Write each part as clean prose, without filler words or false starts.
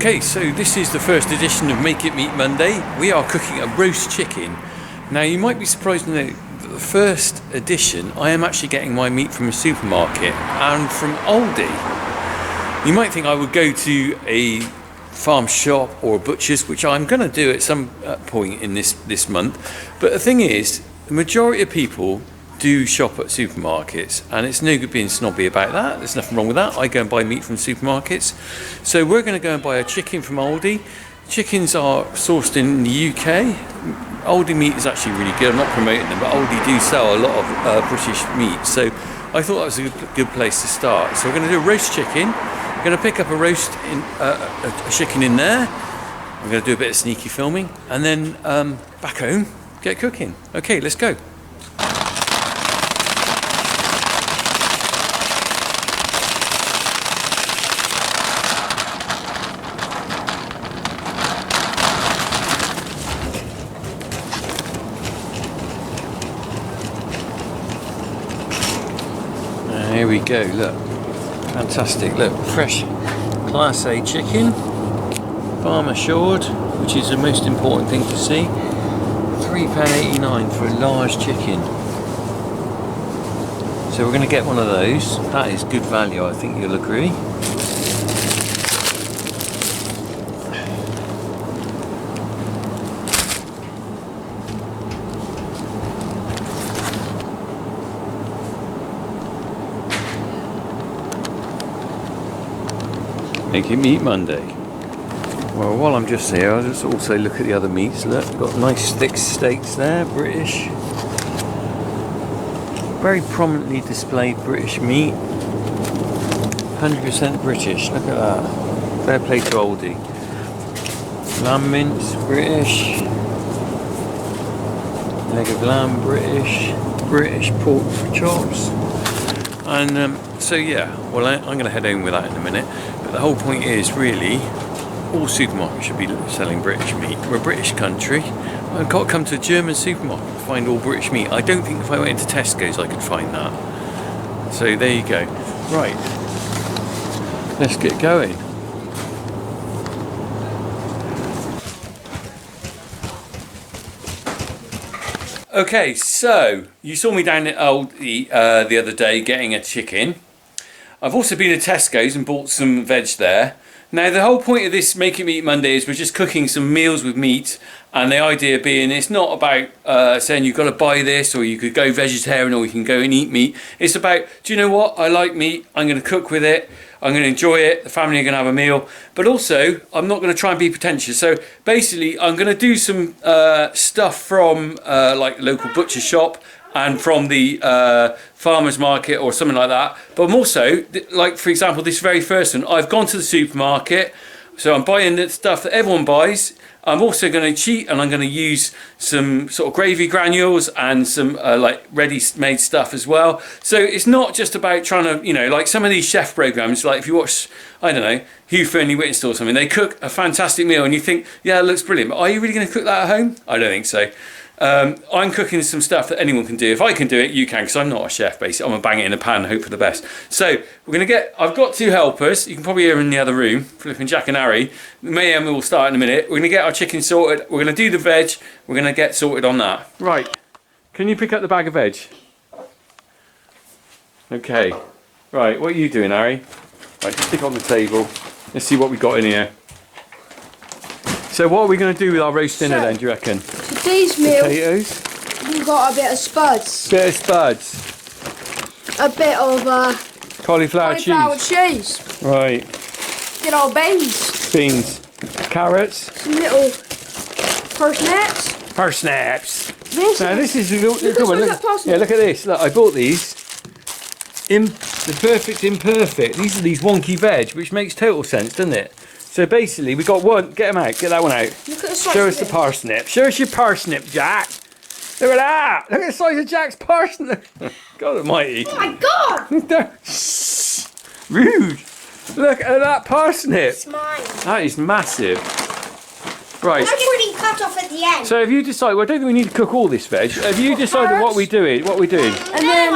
Okay, so this is the first edition of Make It Meat Monday. We are cooking a roast chicken. Now you might be surprised to know that the first edition I am actually getting my meat from a supermarket and from Aldi. You might think I would go to a farm shop or a butcher's, which I'm going to do at some point in this month, but the thing is, the majority of people do shop at supermarkets, and it's no good being snobby about that. There's nothing wrong with that. I go and buy meat from supermarkets. So we're going to go and buy a chicken from Aldi. Chickens are sourced in the UK. Aldi meat is actually really good. I'm not promoting them, but Aldi do sell a lot of British meat. So I thought that was a good place to start. So we're going to do a roast chicken. We're going to pick up a chicken in there. I'm going to do a bit of sneaky filming, and then back home, get cooking. Okay, let's go. Here we go, look, fantastic, look, fresh Class A chicken, farm assured, which is the most important thing to see. £3.89 for a large chicken. So we're going to get one of those. That is good value, I think you'll agree. Make It Meat Monday. Well, while I'm just here, I'll just also look at the other meats. Look, got nice thick steaks there, British. Very prominently displayed British meat. 100% British, look at that. Fair play to Aldi. Lamb mince, British. Leg of lamb, British. British pork chops. And so yeah, well I'm going to head home with that in a minute. But the whole point is really, all supermarkets should be selling British meat. We're a British country. I've got to come to a German supermarket to find all British meat. I don't think if I went into Tesco's I could find that. So there you go. Right, let's get going. Okay, so you saw me down at Aldi the other day getting a chicken. I've also been at Tesco's and bought some veg there. Now the whole point of this Make It Meat Monday is we're just cooking some meals with meat, and the idea being it's not about saying you've got to buy this or you could go vegetarian or you can go and eat meat. It's about, do you know what, I like meat, I'm going to cook with it, I'm going to enjoy it, the family are going to have a meal, but also I'm not going to try and be pretentious. So basically I'm going to do some stuff from like the local butcher shop and from the farmer's market or something like that. But I'm also, like for example, this very first one, I've gone to the supermarket, so I'm buying the stuff that everyone buys. I'm also going to cheat and I'm going to use some sort of gravy granules and some like ready-made stuff as well. So it's not just about trying to, you know, like some of these chef programs, like if you watch, I don't know, Hugh Fearnley-Whittingstall or something, they cook a fantastic meal and you think, yeah, it looks brilliant, but are you really going to cook that at home? I don't think so. I'm cooking some stuff that anyone can do. If I can do it, you can, because I'm not a chef, basically. I'm going to bang it in a pan and hope for the best. So, we're going to get, I've got two helpers. You can probably hear them in the other room, flipping Jack and Harry. The mayhem will start in a minute. We're going to get our chicken sorted. We're going to do the veg. We're going to get sorted on that. Right. Can you pick up the bag of veg? Okay. Right, what are you doing, Harry? Right, just stick it on the table. Let's see what we've got in here. So what are we going to do with our roast dinner then, do you reckon? Today's meal, potatoes. We've got a bit of spuds. Bit of spuds. A bit of cauliflower cheese. Right. Good old beans. Beans. Carrots. Some little parsnips. Parsnips. Now this is a look, good one. Yeah, look at this. Look, I bought these. The perfect imperfect. These are these wonky veg, which makes total sense, doesn't it? So basically, we got one. Get them out. Get that one out. Look at the size. Show us the parsnip. Show us your parsnip, Jack. Look at that. Look at the size of Jack's parsnip. God Almighty. Oh my God! Rude. Look at that parsnip. It's mine. That is massive. Right. It's already cut off at the end. So have you decided? Well, I don't think we need to cook all this veg. Have you decided what we're doing? And then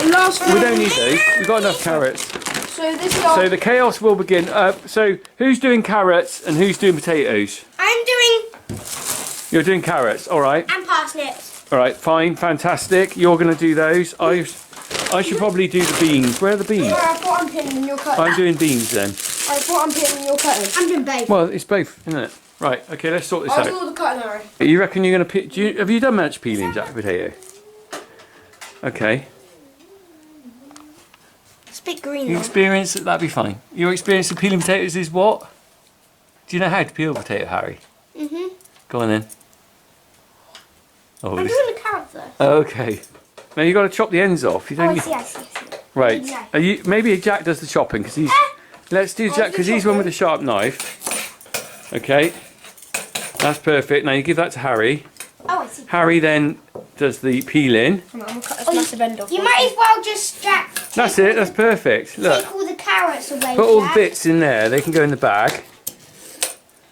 the last we don't need those. We've got enough carrots. So this is all. So the chaos will begin. So who's doing carrots and who's doing potatoes? I'm doing You're doing carrots, all right. and parsnips. All right, fine, fantastic. You're going to do those. I should probably do the beans. Where are the beans? I thought I'm pitting and you're cutting. I'm doing beans then. I thought I'm pitting and you're cutting. I'm doing bacon. Well, it's both, isn't it? Right, okay, let's sort this I'll do out. all the cutting, Harry. You reckon you're going to pick... have you done much peeling, Jack Potato? Okay. It's a bit green Your though. experience, that'd be fine. Your experience of peeling potatoes is what? Do you know how to peel a potato, Harry? Mhm. Go on then. Oh, I'm this- doing the carrots though. okay. Now you got to chop the ends off. You Oh, don't. I see. I see. Right. Yeah. Are you? Maybe Jack does the chopping because he's. Let's do Jack because he's one with a sharp knife. Okay. That's perfect. Now you give that to Harry. Oh, I see. Harry then does the peeling. I'm gonna cut this massive end off. You might as well just, Jack. That's it. That's perfect. Look. Take all the carrots away. Put all the Jack. bits in there. They can go in the bag. I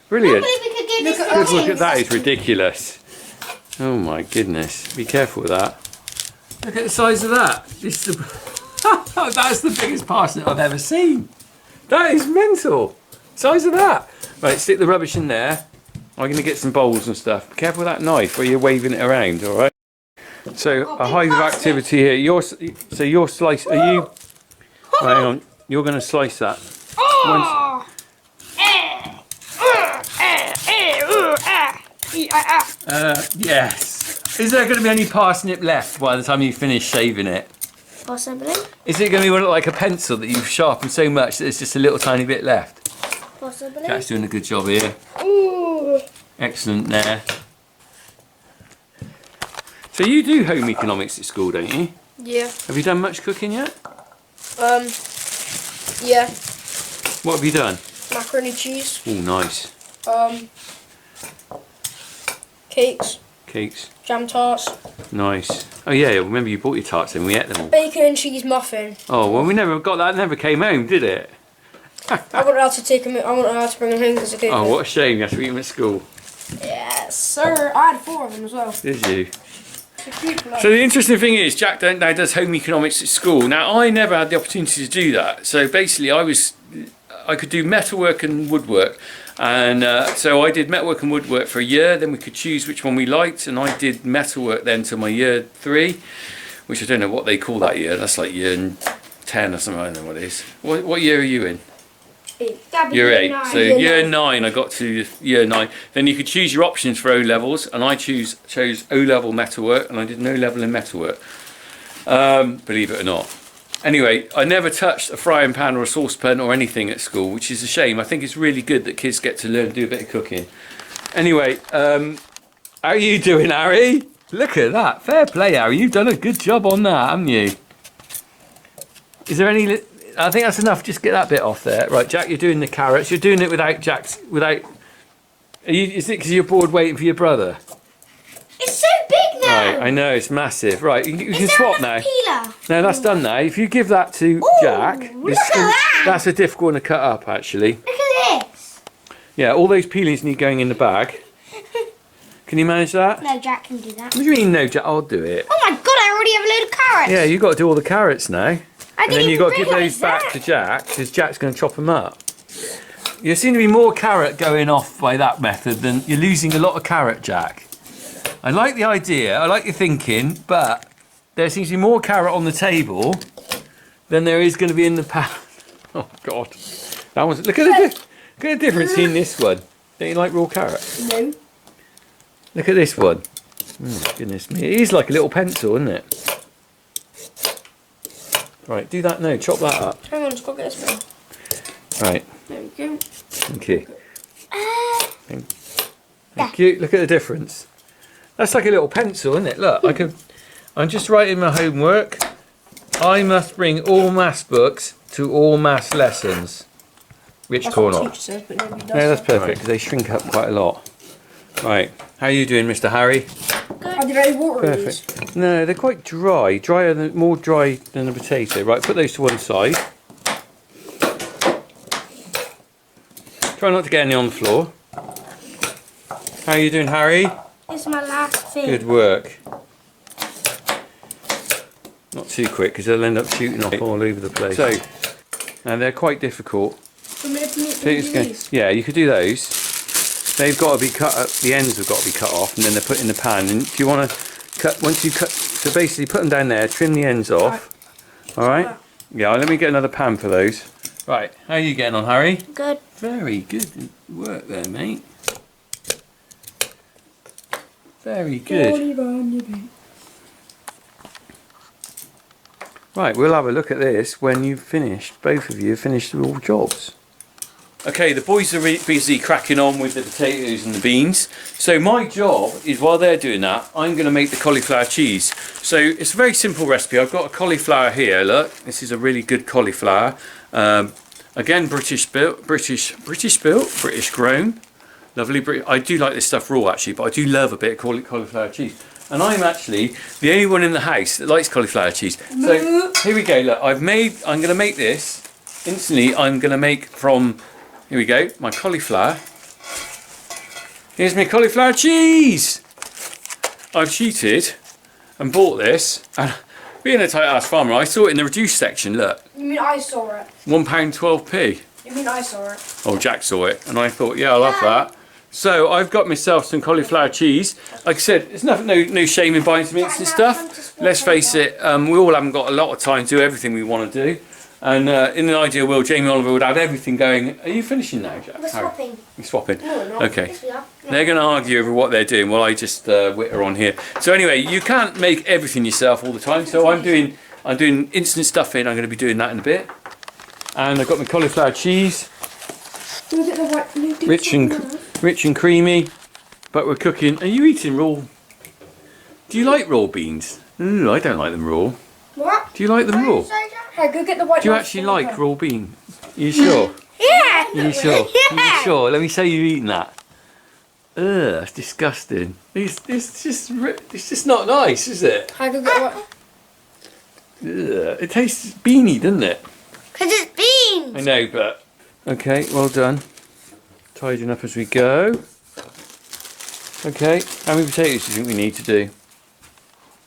Brilliant. believe we could give this Good to look at kids. that. It's ridiculous. Oh my goodness. Be careful with that. Look at the size of that. This is the... That's the biggest parsnip I've ever seen. That is mental. Size of that. Right, stick the rubbish in there. I'm going to get some bowls and stuff. Be careful with that knife where you're waving it around, all right? So, a hive of activity here. You're slice... Are you... Right, hang on. You're going to slice that. Oh. Yes. Is there going to be any parsnip left by the time you finish shaving it? Possibly. Is it going to be like a pencil that you've sharpened so much that there's just a little tiny bit left? Possibly. Jack's doing a good job here. Ooh. Excellent there. So you do home economics at school, don't you? Yeah. Have you done much cooking yet? Yeah. What have you done? Macaroni cheese. Oh, nice. Cakes. Cakes. Jam tarts. Nice. Oh yeah, remember you bought your tarts and we ate them all. Bacon and cheese muffin. Oh, well we never got that, never came home, did it? I wouldn't have to take them. I wouldn't have to bring them home because I couldn't. Oh, what a shame, you have to eat them at school. Yes, sir. I had 4 of them as well. Did you? It's a beautiful. So the interesting thing is, Jack now does home economics at school. Now I never had the opportunity to do that. So basically, I could do metalwork and woodwork, and so I did metalwork and woodwork for a year. Then we could choose which one we liked, and I did metalwork then till my year 3, which I don't know what they call that year. That's like year 10 or something. I don't know what it is. What year are you in? Year 8. So year 9, I got to year 9. Then you could choose your options for O levels, and I chose O level metalwork, and I did an O level in metalwork. Believe it or not. Anyway, I never touched a frying pan or a saucepan or anything at school, which is a shame. I think it's really good that kids get to learn to do a bit of cooking. Anyway, how are you doing, Harry? Look at that. Fair play, Harry. You've done a good job on that, haven't you? Is there any... I think that's enough. Just get that bit off there. Right, Jack, you're doing the carrots. You're doing it without Jack's... Is it because you're bored waiting for your brother? It's so big now. Right, I know. It's massive. Right, you can swap now. Peeler. No, that's done now. If you give that to Jack, look at that. that's a difficult one to cut up, actually. Look at this. Yeah, all those peelings need going in the bag. Can you manage that? No, Jack can do that. What do you mean, no, Jack? I'll do it. Oh my god! I already have a load of carrots. Yeah, you've got to do all the carrots now. I And didn't then you've even got to give realise those back that. to Jack, because Jack's going to chop them up. You seem to be more carrot going off by that method than... You're losing a lot of carrot, Jack. I like the idea, I like your thinking, but there seems to be more carrot on the table than there is going to be in the pan. Oh, God. That was... Look at the difference in this one. Don't you like raw carrot? No. Look at this one. Oh, goodness me. It is like a little pencil, isn't it? Right, do that now. Chop that up. Hang on, just go get this one. Right. There we go. Thank you. Thank you. Look at the difference. That's like a little pencil, isn't it? Look, I'm just writing my homework. I must bring all maths books to all maths lessons. Which That's corner? what the teacher says, but nobody does. No, that's perfect because they shrink up quite a lot. Right. How are you doing, Mr. Harry? Are they very watery? Perfect. No, they're quite dry. More dry than a potato. Right, put those to one side. Try not to get any on the floor. How are you doing, Harry? It's my last thing. Good work. Not too quick because they'll end up shooting off all over the place. So, and they're quite difficult. These. Yeah, you could do those. They've got to be cut up, the ends have got to be cut off, and then they're put in the pan. And if you want to cut, once you cut, so basically put them down there, trim the ends off. Alright? Yeah, let me get another pan for those. Right, how are you getting on, Harry? Good. Very good work there, mate. Very good. Right, we'll have a look at this when you've finished, both of you have finished all jobs. Okay, the boys are busy cracking on with the potatoes and the beans. So my job is, while they're doing that, I'm going to make the cauliflower cheese. So it's a very simple recipe. I've got a cauliflower here, look. This is a really good cauliflower. Again, British built, British grown. Lovely. I do like this stuff raw actually, but I do love a bit of cauliflower cheese. And I'm actually the only one in the house that likes cauliflower cheese. So here we go, look, I'm going to make this instantly. I'm going to make from, here we go, my cauliflower. Here's my cauliflower cheese. I've cheated and bought this. And being a tight ass farmer, I saw it in the reduced section, look. You mean I saw it? £1.12p. You mean I saw it? Oh, Jack saw it, and I thought, yeah, I'll have that. So I've got myself some cauliflower cheese. Like I said, it's no shame in buying some instant stuff. Let's face it, we all haven't got a lot of time to do everything we want to do. And in an ideal world, Jamie Oliver would have everything going. Are you finishing now, Jack? We're swapping. You're swapping? No, we're not. Okay. Yes, we are. They're going to argue over what they're doing while I just witter on here. So anyway, you can't make everything yourself all the time. So I'm doing instant stuffing. I'm going to be doing that in a bit. And I've got my cauliflower cheese. Rich and creamy. But we're cooking. Are you eating raw? Do you like raw beans? No, I don't like them raw. What? Do you like them raw? Hey, go get the white. Do you actually like raw bean? Are you sure? Yeah. Are you sure? Yeah. Are you sure? Let me say you've eaten that. Ugh, it's disgusting. It's just not nice, is it? I go get what? Ugh, it tastes beany, doesn't it? Cause it's beans. I know, but okay, well done. Tidying up as we go. Okay, how many potatoes do you think we need to do?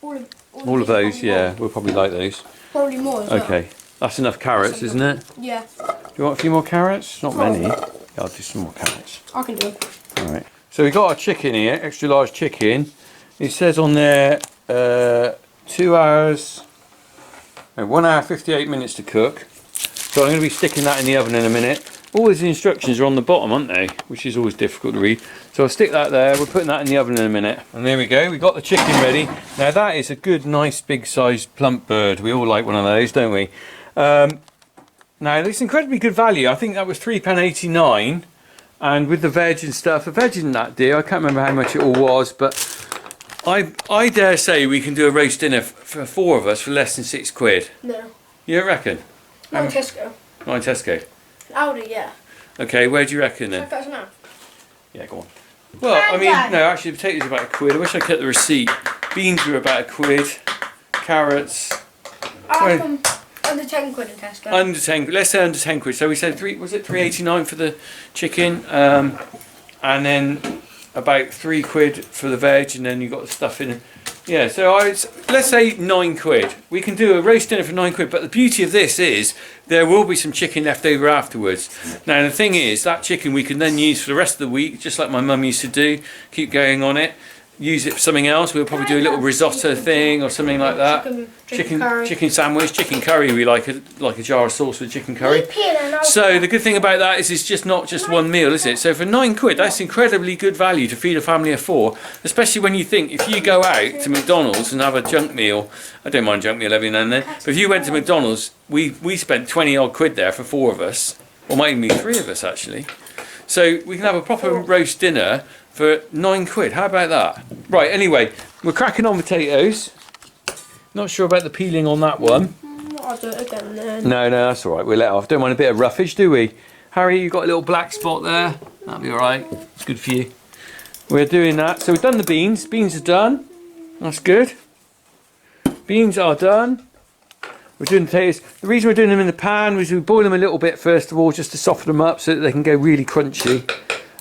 All of those, yeah. We'll probably like those. Probably more as well. Okay, that's enough carrots, isn't it? Yeah. Do you want a few more carrots? Not many. Yeah, I'll do some more carrots. I can do it. Alright. So we've got our chicken here, extra large chicken. It says on there 2 hours, no, 1 hour 58 minutes to cook. So I'm going to be sticking that in the oven in a minute. All these instructions are on the bottom, aren't they? Which is always difficult to read. So I'll stick that there. We're putting that in the oven in a minute. And there we go. We've got the chicken ready. Now that is a good, nice, big-sized plump bird. We all like one of those, don't we? Now it's incredibly good value. I think that was £3.89. And with the veg and stuff, the veg isn't that dear. I can't remember how much it all was, but I dare say we can do a roast dinner for 4 of us for less than £6. No. You don't reckon? Not in Tesco. Not in Tesco. Aldi, yeah. Okay, where do you reckon then? Check that now. Yeah, go on. Well, I mean, no, actually, potatoes are about £1. I wish I kept the receipt. Beans were about £1. Carrots. Under 10 quid in Tesco. Under 10. Let's say under 10 quid. So we said was it £3.89 for the chicken, and then about £3 for the veg, and then you got the stuff in. Yeah. So let's say £9. We can do a roast dinner for £9. But the beauty of this is there will be some chicken left over afterwards. Now the thing is that chicken we can then use for the rest of the week, just like my mum used to do. Keep going on it. Use it for something else. We'll probably do a little risotto thing or something like that. Chicken sandwich, chicken curry. We like a jar of sauce with chicken curry. So the good thing about that is it's just not just one meal, is it? So for £9, that's incredibly good value to feed a family of 4. Especially when you think if you go out to McDonald's and have a junk meal. I don't mind junk meal every now and then. But if you went to McDonald's, we spent 20 odd quid there for 4 of us, or might even be 3 of us actually. So we can have a proper roast dinner for £9. How about that? Right, anyway, we're cracking on potatoes. Not sure about the peeling on that one. I'll do it again then. No, that's all right. We'll let off. Don't mind a bit of roughage, do we? Harry, you've got a little black spot there. That'll be all right. It's good for you. We're doing that. So we've done the beans. Beans are done. That's good. Beans are done. We're doing potatoes. The reason we're doing them in the pan was we boil them a little bit first of all, just to soften them up so that they can go really crunchy.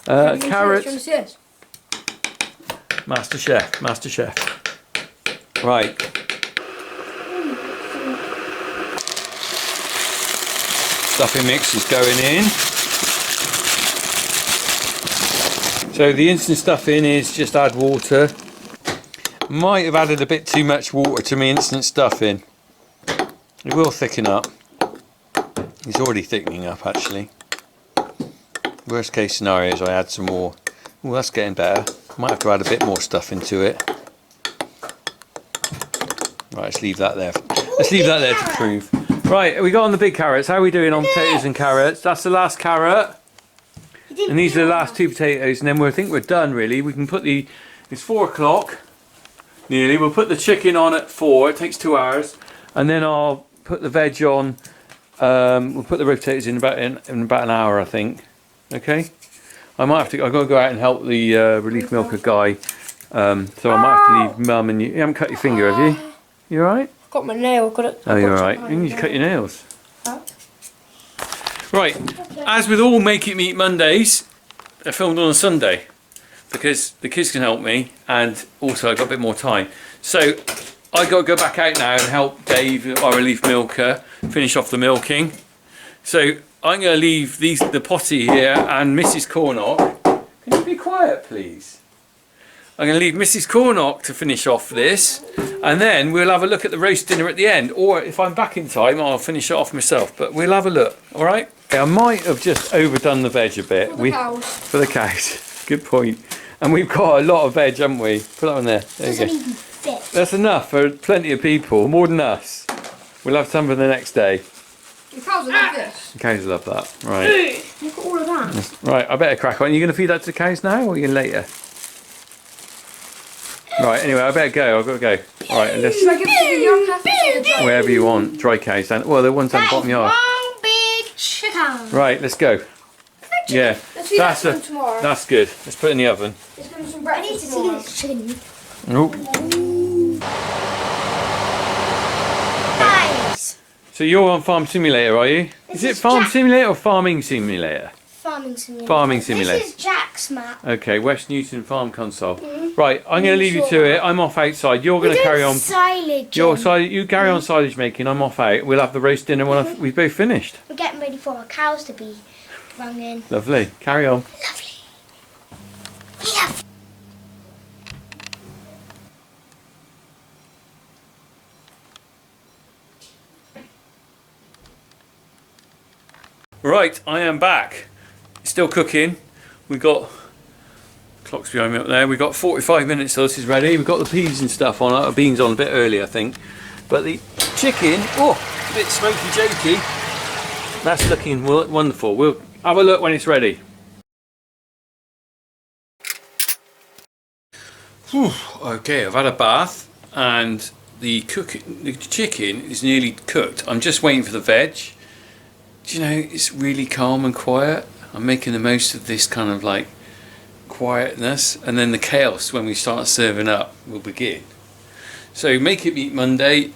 Carrots. Master chef. Right. stuffing mix is going in. So the instant stuffing is just add water. Might have added a bit too much water to my instant stuffing. It will thicken up. It's already thickening up actually. Worst case scenario is I add some more. Oh, that's getting better. Might have to add a bit more stuff into it. Right, let's leave that there. Let's leave that there to prove. Right, we got on the big carrots. How are we doing on potatoes and carrots? That's the last carrot. And these are the last 2 potatoes, and then I think we're done really. We can put it's 4 o'clock nearly. We'll put the chicken on at 4. It takes 2 hours, and then I'll put the veg on. We'll put the potatoes in about an hour, I think. Okay. I've got to go out and help the relief milker guy. So I might have to leave Mum and you. You haven't cut your finger, have you? You all right? Got my nail. Got it. Oh, you're all right. You need to cut your nails. Right, as with all Make It Meat Mondays, they're filmed on a Sunday because the kids can help me and also I've got a bit more time. So I've got to go back out now and help Dave, our relief milker, finish off the milking. So I'm going to leave the potty here and Mrs. Cornock. Can you be quiet, please? I'm going to leave Mrs. Cornock to finish off this, and then we'll have a look at the roast dinner at the end. Or if I'm back in time, I'll finish it off myself. But we'll have a look, all right? I might have just overdone the veg a bit. For the cows. For the cows. Good point. And we've got a lot of veg, haven't we? Put that on there. There you go. Doesn't even fit. That's enough for plenty of people, more than us. We'll have some for the next day. The cows are like this. The cows love that. Right. Look at all of that. Right, I better crack on. Are you going to feed that to the cows now or are you going later? Right, anyway, I better go. I've got to go. All right, let's Should I give it to the young heifers or the dry? wherever you want. Dry cows down. Well, the ones down the bottom yard. One big chicken. Right, let's go. Yeah, Let's feed that to them tomorrow. that's good. Let's put it in the oven. Let's give them some I need to breakfast see tomorrow. this chicken. Oh, Guys, so you're on Farm Simulator, are you? Is it is Farm Jack. Simulator or Farming Simulator? farming simulator. Farming simulator. This is Jack's map. Okay, West Newton Farm Console. Right, I'm going to leave you to it. I'm off outside. You're going to carry on. Silage. You carry on silage making. I'm off out. We'll have the roast dinner when we've both finished. We're getting ready for our cows to be rung in. Lovely. Carry on. Lovely. Yeah. Right, I am back. Still cooking. We've got clocks behind me up there. We've got 45 minutes till this is ready. We've got the peas and stuff on. Beans on a bit early, I think. But the chicken, a bit smoky jokey. That's looking wonderful. We'll have a look when it's ready. Whew, okay, I've had a bath and the chicken is nearly cooked. I'm just waiting for the veg. Do you know, it's really calm and quiet. I'm making the most of this kind of like quietness, and then the chaos when we start serving up will begin. So Make It Meat Monday,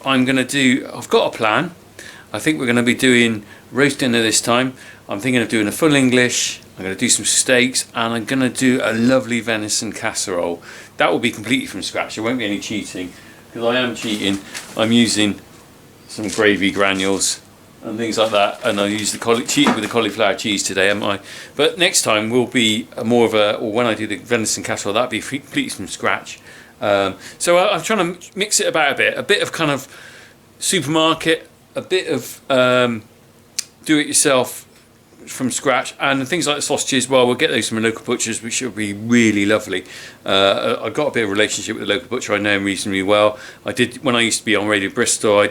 I've got a plan. I think we're going to be doing roast dinner this time. I'm thinking of doing a full English. I'm going to do some steaks, and I'm going to do a lovely venison casserole. That will be completely from scratch. There won't be any cheating, because I am cheating. I'm using some gravy granules and things like that, and I use cheating with the cauliflower cheese today, am I? But next time will be more of or when I do the venison casserole, that'll be completely from scratch. So I'm trying to mix it about a bit of kind of supermarket, a bit of do-it-yourself from scratch, and things like the sausages. Well, we'll get those from a local butcher's, which will be really lovely. I've got a bit of a relationship with the local butcher. I know him reasonably well. I did when I used to be on Radio Bristol.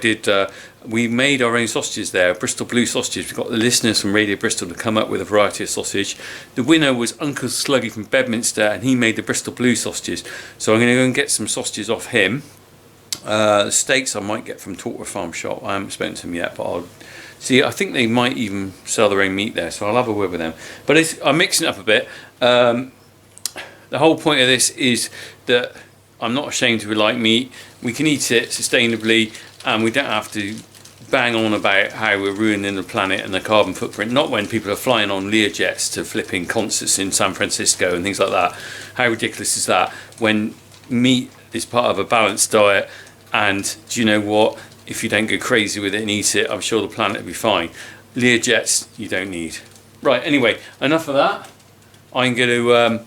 We made our own sausages there, Bristol Blue sausages. We got the listeners from Radio Bristol to come up with a variety of sausage. The winner was Uncle Sluggy from Bedminster, and he made the Bristol Blue sausages. So I'm going to go and get some sausages off him. The steaks I might get from Tortworth Farm Shop. I haven't spoken to them yet, but I'll see. I think they might even sell their own meat there, so I'll have a word with them. But I'm mixing it up a bit. The whole point of this is that I'm not ashamed to like meat. We can eat it sustainably, and we don't have to bang on about how we're ruining the planet and the carbon footprint. Not when people are flying on Learjets to flipping concerts in San Francisco and things like that. How ridiculous is that? When meat is part of a balanced diet, and do you know what? If you don't go crazy with it and eat it, I'm sure the planet will be fine. Learjets you don't need. Right, anyway, enough of that. I'm going to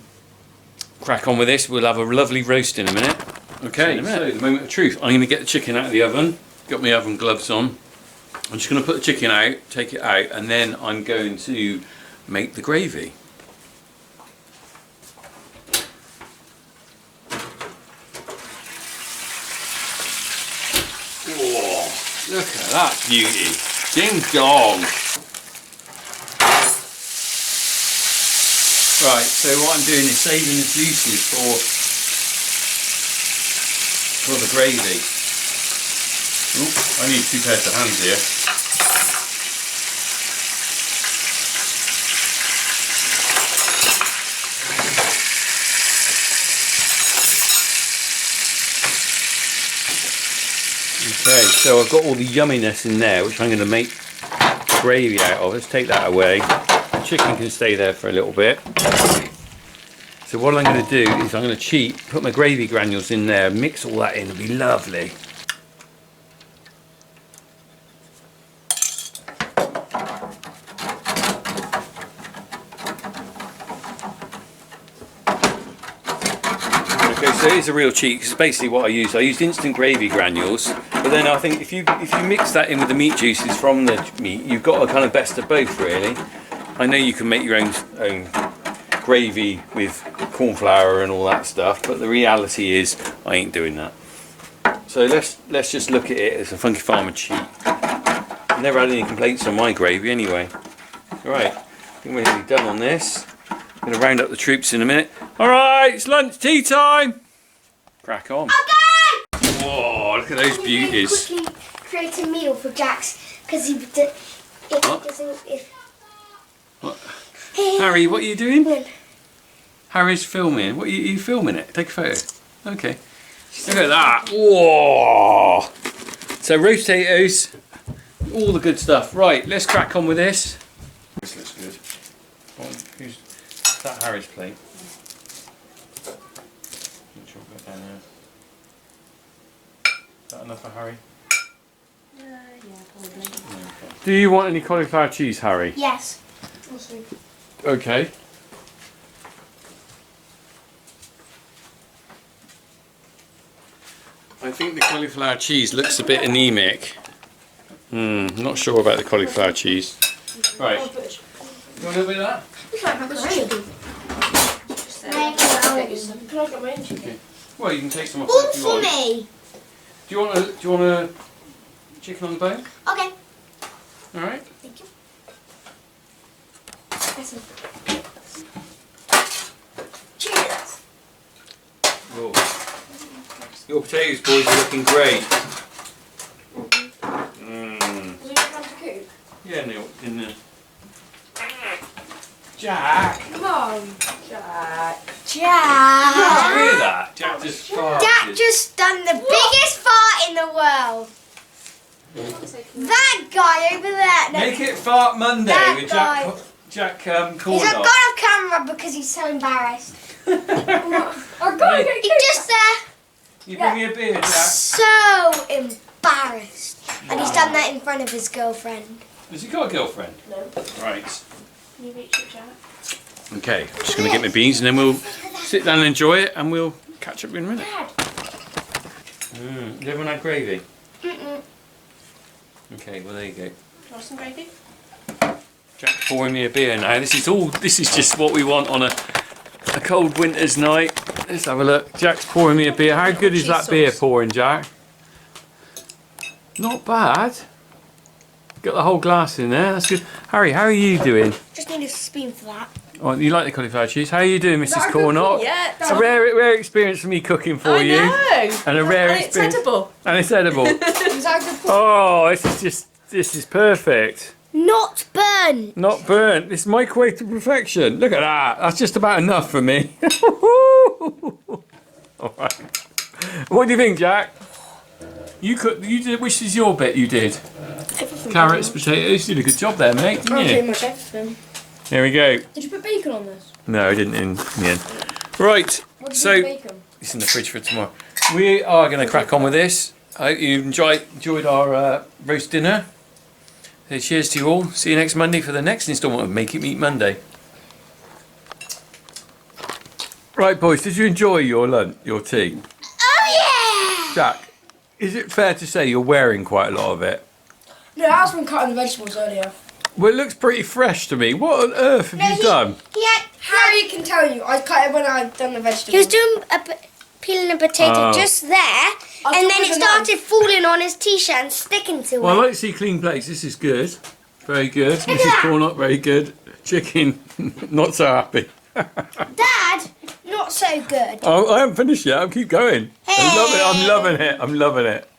crack on with this. We'll have a lovely roast in a minute. Okay, so the moment of truth. I'm going to get the chicken out of the oven. Got my oven gloves on. I'm just going to put the chicken out, take it out, and then I'm going to make the gravy. Oh, look at that beauty. Ding dong. Right, so what I'm doing is saving the juices for the gravy. Ooh, I need 2 pairs of hands here. Okay, so I've got all the yumminess in there, which I'm going to make gravy out of. Let's take that away. The chicken can stay there for a little bit. So what I'm going to do is I'm going to cheat, put my gravy granules in there, mix all that in, it'll be lovely. Okay, so it's a real cheat because basically what I used instant gravy granules, but then I think if you mix that in with the meat juices from the meat, you've got a kind of best of both really. I know you can make your own gravy with corn flour and all that stuff, but the reality is I ain't doing that. So let's just look at it as a Funky Farmer cheat. I've never had any complaints on my gravy anyway. Right, I think we're nearly done on this. I'm going to round up the troops in a minute. Alright, it's lunch tea time! Crack on. Okay! Whoa, look at those beauties. Quickly create a meal for Jax because doesn't. What? Harry, what are you doing? Harry's filming. What are you filming it? Take a photo. Okay. Look at that. Whoa! So roast potatoes, all the good stuff. Right, let's crack on with this. This looks good. Who's that? Harry's plate. Make sure I've got that down there. Is that enough for Harry? Yeah, probably. Okay. Do you want any cauliflower cheese, Harry? Yes. Okay. I think the cauliflower cheese looks a bit anemic. Not sure about the cauliflower cheese. Right. You want a little bit of that? It's like macaroni. Can I get my own chicken? Okay. Well, you can take some off All if you for want. me. Do you want a chicken on the bone? Okay. All right. Thank you. Cheers. Oh. Your potatoes, boys, are looking great. Was it time to cook? Yeah, Neil, in the. Jack. Come on, Jack. Did you Jack. hear that? Jack just farted. Jack just done the biggest fart in the world. That guy over there. No, Make it Fart Monday That with guy. Jack he's Cornell. got off camera because he's so embarrassed. I gotta get He's just there, You bring me a beer, Jack. so embarrassed. And he's done that in front of his girlfriend. Has he got a girlfriend? No. Right. You reach it, Jack. Okay, I'm just going to get my beans and then we'll sit down and enjoy it and we'll catch up in a minute. Did everyone have gravy? Mm-mm. Okay, well there you go. Do you want some gravy? Jack's pouring me a beer now. This is just what we want on a cold winter's night. Let's have a look. Jack's pouring me a beer. How good is that beer pouring, Jack? Not bad. Got the whole glass in there. That's good. Harry, how are you doing? Just need a spoon for that. Oh, you like the cauliflower cheese? How are you doing, Mrs. Cornott? Yeah, A rare experience for me cooking for you. I know. And a rare And it's experience. edible. And it's edible. Was that a good Oh, this is perfect. Not burnt. Not burnt. It's microwave to perfection. Look at that. That's just about enough for me. All right. What do you think, Jack? You cooked. You did. Which is your bit? You did. Carrots, potatoes. You did a good job there, mate. Didn't I'm you? pretty much everything. There we go. Did you put bacon on this? No, I didn't in the end. Right. What did So you put bacon? it's in the fridge for tomorrow. We are going to crack on with this. I hope you enjoyed our roast dinner. So cheers to you all. See you next Monday for the next instalment of Make It Meat Monday. Right, boys, did you enjoy your lunch, your tea? Oh yeah! Jack, is it fair to say you're wearing quite a lot of it? No, I was been cutting the vegetables earlier. Well, it looks pretty fresh to me. What on earth have you done? Harry can tell you. I cut it when I done the vegetables. He was doing peeling a potato just there, and then it started falling on his t-shirt and sticking to Well, I it. like to see clean plates. This is good. Very good. Mrs. Cornott, very good. Chicken, not so happy. Dad, not so good. Oh, I haven't finished yet. I'll keep going. I love it. I'm loving it. I'm loving it.